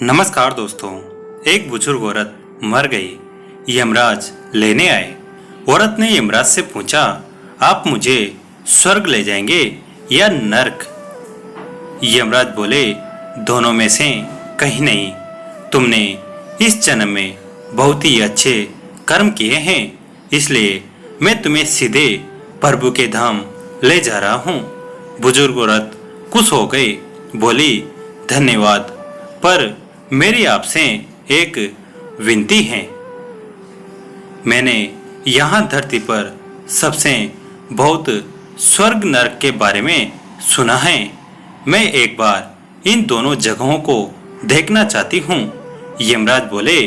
नमस्कार दोस्तों। एक बुजुर्ग औरत मर गई। यमराज लेने आए। औरत ने यमराज से पूछा, आप मुझे स्वर्ग ले जाएंगे या नरक? यमराज बोले, दोनों में से कहीं नहीं। तुमने इस जन्म में बहुत ही अच्छे कर्म किए हैं, इसलिए मैं तुम्हें सीधे प्रभु के धाम ले जा रहा हूँ। बुजुर्ग औरत खुश हो गई, बोली, धन्यवाद, पर मेरी आपसे एक विनती है। मैंने यहाँ धरती पर सबसे बहुत स्वर्ग नरक के बारे में सुना है। मैं एक बार इन दोनों जगहों को देखना चाहती हूँ। यमराज बोले,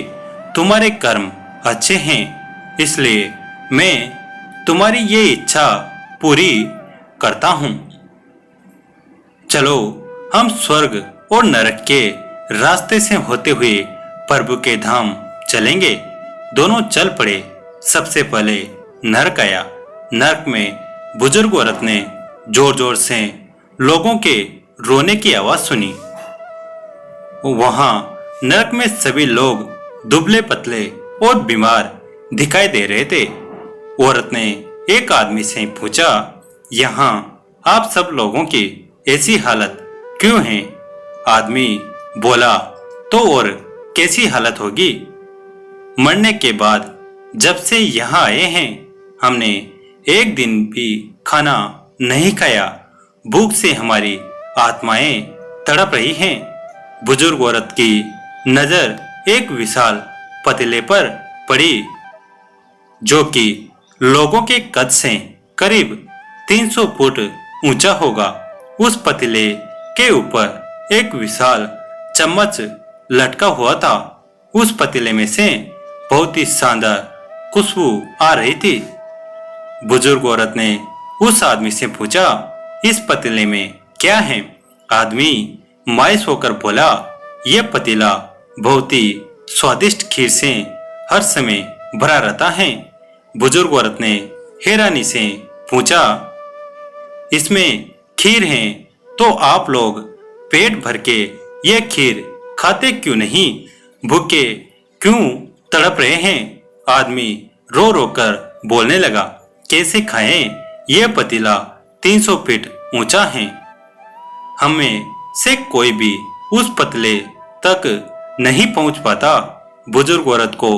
तुम्हारे कर्म अच्छे हैं, इसलिए मैं तुम्हारी ये इच्छा पूरी करता हूँ। चलो हम स्वर्ग और नरक के रास्ते से होते हुए प्रभु के धाम चलेंगे। दोनों चल पड़े। सबसे पहले नरक आया। नरक में बुजुर्ग औरत ने जोर जोर से लोगों के रोने की आवाज सुनी। वहां नरक में सभी लोग दुबले पतले और बीमार दिखाई दे रहे थे। औरत ने एक आदमी से पूछा, यहाँ आप सब लोगों की ऐसी हालत क्यों है? आदमी बोला, तो और कैसी हालत होगी? मरने के बाद जब से यहाँ आए हैं, हमने एक दिन भी खाना नहीं खाया। भूख से हमारी आत्माएं तड़प रही हैं। बुजुर्ग औरत की नजर एक विशाल पतीले पर पड़ी, जो कि लोगों के कद से करीब 300 फुट ऊंचा होगा। उस पतीले के ऊपर एक विशाल चम्मच लटका हुआ था। उस पतीले में से बहुत ही शानदार खुशबू आ रही थी। बुजुर्ग औरत ने उस आदमी से पूछा, इस पतीले में क्या है? आदमी मायूस होकर बोला, यह पतीला बहुत ही स्वादिष्ट खीर से हर समय भरा रहता है। बुजुर्ग औरत ने हैरानी से पूछा, इसमें खीर है तो आप लोग पेट भर के यह खीर खाते क्यों नहीं? भूखे क्यों तड़प रहे हैं? आदमी रो रो कर बोलने लगा, कैसे खाएं? यह पतीला 300 फीट ऊंचा है। हमें से कोई भी उस पतले तक नहीं पहुंच पाता। बुजुर्ग औरत को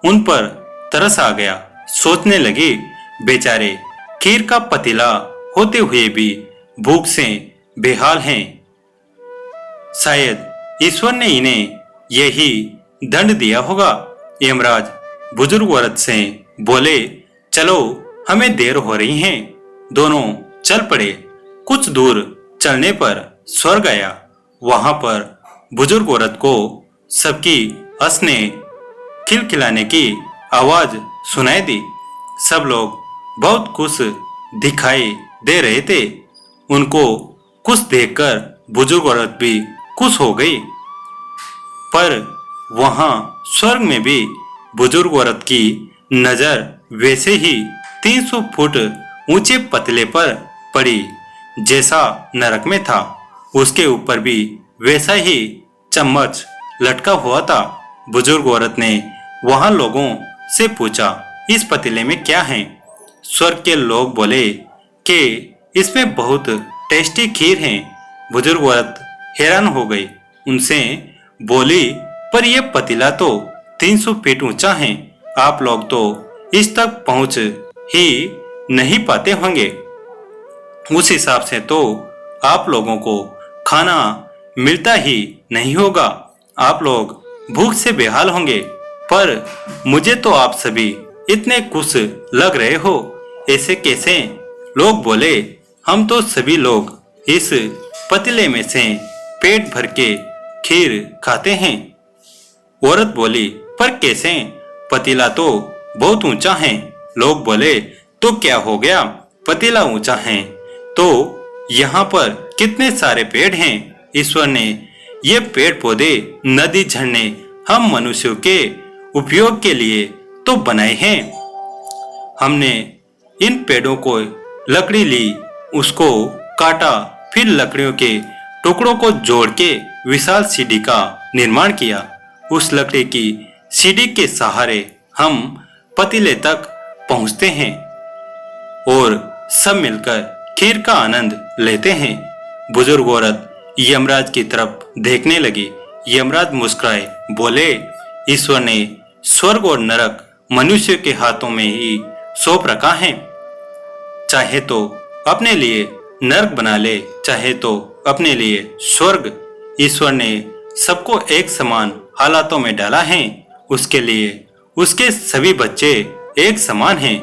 उन पर तरस आ गया। सोचने लगी, बेचारे खीर का पतीला होते हुए भी भूख से बेहाल हैं। शायद ईश्वर ने इन्हें यही दंड दिया होगा। यमराज बुजुर्ग औरत से बोले, चलो हमें देर हो रही है। दोनों चल पड़े। कुछ दूर चलने पर स्वर्ग आया। वहां पर बुजुर्ग औरत को सबकी हंसने खिलखिलाने की आवाज सुनाई दी। सब लोग बहुत खुश दिखाई दे रहे थे। उनको खुश देखकर बुजुर्ग औरत भी खुश हो गई। पर वहां स्वर्ग में भी बुजुर्ग औरत की नजर वैसे ही 300 फुट ऊंचे पतले पर पड़ी जैसा नरक में था। उसके ऊपर भी वैसा ही चम्मच लटका हुआ था। बुजुर्ग औरत ने वहां लोगों से पूछा, इस पतीले में क्या है? स्वर्ग के लोग बोले कि इसमें बहुत टेस्टी खीर है। बुजुर्ग औरत हैरान हो गई। उनसे बोली, पर यह पतीला तो 300 फीट ऊंचा है। आप लोग तो इस तक पहुंच ही नहीं पाते होंगे। उस हिसाब से तो आप लोगों को खाना मिलता ही नहीं होगा। आप लोग भूख से बेहाल होंगे। पर मुझे तो आप सभी इतने खुश लग रहे हो, ऐसे कैसे? लोग बोले, हम तो सभी लोग इस पतीले में से पेट भर के खीर खाते हैं। औरत बोली, पर कैसे? पतीला तो बहुत ऊंचा है। लोग बोले, तो क्या हो गया? पतीला ऊंचा है तो यहाँ पर कितने सारे पेड़ हैं। ईश्वर ने ये पेड़ पौधे, नदी, झरने हम मनुष्यों के उपयोग के लिए तो बनाए हैं। हमने इन पेड़ों को लकड़ी ली, उसको काटा, फिर लकड़ियों के टुकड़ों को जोड़ के विशाल सीढ़ी का निर्माण किया। उस लकड़ी की सीढ़ी के सहारे हम पतीले तक पहुंचते हैं और सब मिलकर खीर का आनंद लेते हैं। बुजुर्ग औरत यमराज की तरफ देखने लगी। यमराज मुस्कुराए, बोले, ईश्वर ने स्वर्ग और नरक मनुष्य के हाथों में ही सौंप रखा है। चाहे तो अपने लिए नरक बना ले, चाहे तो अपने लिए स्वर्ग। ईश्वर ने सबको एक समान हालातों में डाला है। उसके लिए उसके सभी बच्चे एक समान हैं।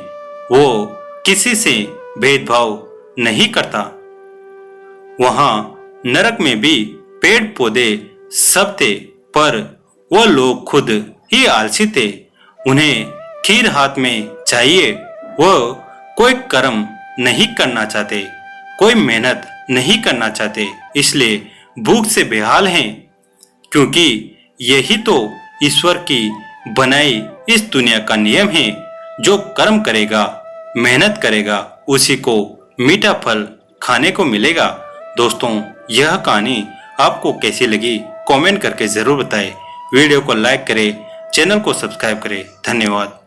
वो किसी से भेदभाव नहीं करता। वहां नरक में भी पेड़ पौधे सब थे, पर वो लोग खुद ही आलसी थे। उन्हें खीर हाथ में चाहिए। वो कोई कर्म नहीं करना चाहते, कोई मेहनत नहीं करना चाहते, इसलिए भूख से बेहाल हैं। क्योंकि यही तो ईश्वर की बनाई इस दुनिया का नियम है। जो कर्म करेगा, मेहनत करेगा, उसी को मीठा फल खाने को मिलेगा। दोस्तों, यह कहानी आपको कैसी लगी कमेंट करके जरूर बताएं। वीडियो को लाइक करें, चैनल को सब्सक्राइब करें। धन्यवाद।